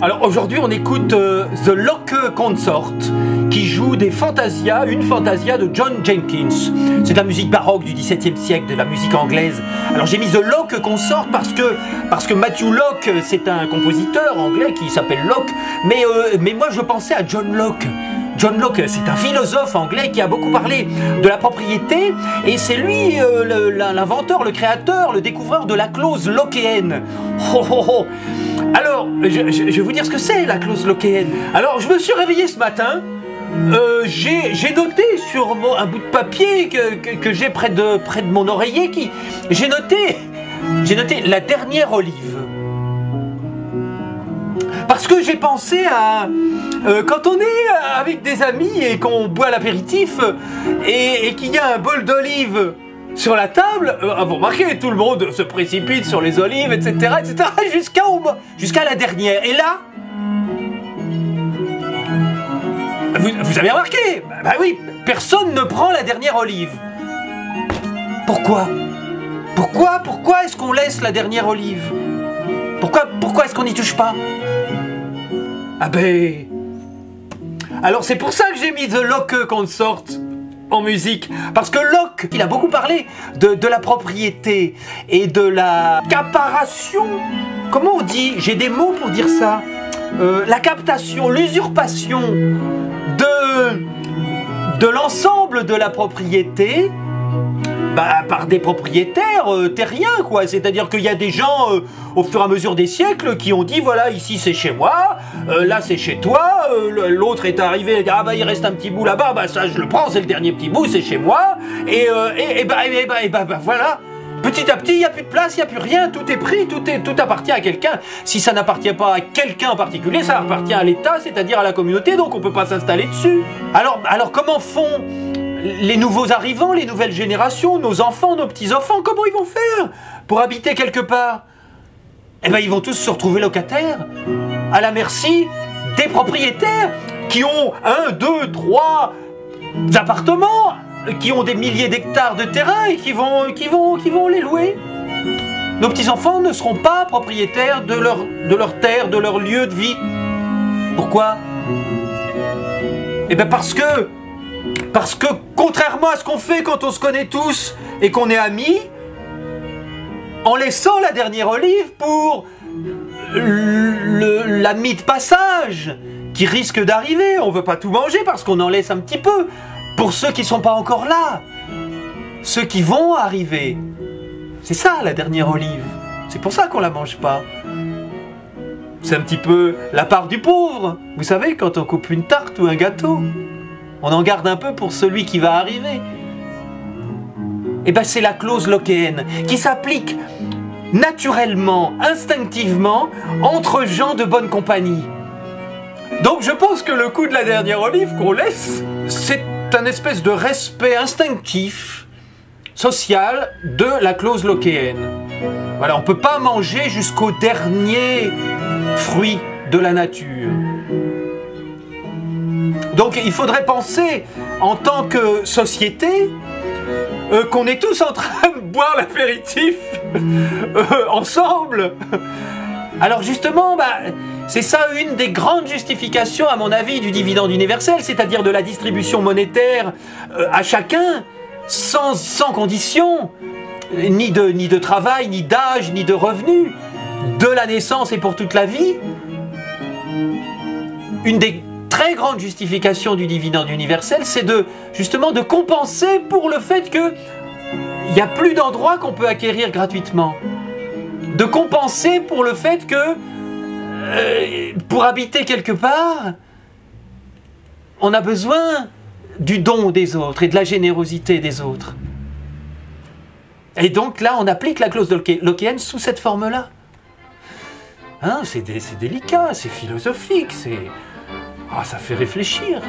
Alors aujourd'hui on écoute The Locke Consort qui joue des fantasias, une fantasia de John Jenkins. C'est de la musique baroque du XVIIe siècle, de la musique anglaise. Alors j'ai mis The Locke Consort parce que Matthew Locke c'est un compositeur anglais qui s'appelle Locke, mais moi je pensais à John Locke. John Locke, c'est un philosophe anglais qui a beaucoup parlé de la propriété et c'est lui l'inventeur, le créateur, le découvreur de la clause lockéenne. Oh, oh, oh. Alors, je vais vous dire ce que c'est la clause lockéenne. Alors, je me suis réveillé ce matin, j'ai noté sur un bout de papier que j'ai près de mon oreiller, j'ai noté la dernière olive. Parce que j'ai pensé à quand on est avec des amis et qu'on boit l'apéritif et qu'il y a un bol d'olive sur la table, vous remarquez, tout le monde se précipite sur les olives, etc., jusqu'à la dernière. Et là, vous avez remarqué, bah oui, personne ne prend la dernière olive. Pourquoi est-ce qu'on laisse la dernière olive? Pourquoi est-ce qu'on n'y touche pas? Ah ben... Alors c'est pour ça que j'ai mis The Locke Consort en musique. Parce que Locke, il a beaucoup parlé de la propriété et de la caparation. Comment on dit? J'ai des mots pour dire ça. La captation, l'usurpation de l'ensemble de la propriété par des propriétaires terriens, quoi. C'est-à-dire qu'il y a des gens, au fur et à mesure des siècles, qui ont dit, voilà, ici c'est chez moi, là c'est chez toi, l'autre est arrivé, il dit, ah bah il reste un petit bout là-bas, bah ça je le prends, c'est le dernier petit bout, c'est chez moi, et voilà. Petit à petit, il n'y a plus de place, il n'y a plus rien, tout est pris, tout appartient à quelqu'un. Si ça n'appartient pas à quelqu'un en particulier, ça appartient à l'État, c'est-à-dire à la communauté, donc on ne peut pas s'installer dessus. Alors comment font les nouveaux arrivants, les nouvelles générations, nos enfants, nos petits-enfants, comment ils vont faire pour habiter quelque part? Eh bien, ils vont tous se retrouver locataires, à la merci des propriétaires qui ont 1, 2, 3 appartements, qui ont des milliers d'hectares de terrain et qui vont les louer. Nos petits-enfants ne seront pas propriétaires de leur terre, de leur lieu de vie. Pourquoi? Eh bien parce que contrairement à ce qu'on fait quand on se connaît tous et qu'on est amis, en laissant la dernière olive pour l'ami de passage qui risque d'arriver, on ne veut pas tout manger parce qu'on en laisse un petit peu pour ceux qui ne sont pas encore là, ceux qui vont arriver. C'est ça la dernière olive, c'est pour ça qu'on ne la mange pas. C'est un petit peu la part du pauvre, vous savez, quand on coupe une tarte ou un gâteau. On en garde un peu pour celui qui va arriver. Et bien c'est la clause lockéenne qui s'applique naturellement, instinctivement, entre gens de bonne compagnie. Donc je pense que le coup de la dernière olive qu'on laisse, c'est un espèce de respect instinctif, social, de la clause lockéenne. Voilà, on ne peut pas manger jusqu'au dernier fruit de la nature. Donc il faudrait penser, en tant que société, qu'on est tous en train de boire l'apéritif ensemble. Alors justement, c'est ça une des grandes justifications, à mon avis, du dividende universel, c'est-à-dire de la distribution monétaire à chacun, sans condition, ni de travail, ni d'âge, ni de revenus, de la naissance et pour toute la vie. Une des très grande justification du dividende universel, c'est justement de compenser pour le fait qu'il n'y a plus d'endroits qu'on peut acquérir gratuitement. De compenser pour le fait que pour habiter quelque part, on a besoin du don des autres et de la générosité des autres. Et donc là, on applique la clause lockéenne sous cette forme-là. Hein, c'est délicat, c'est philosophique, ça fait réfléchir.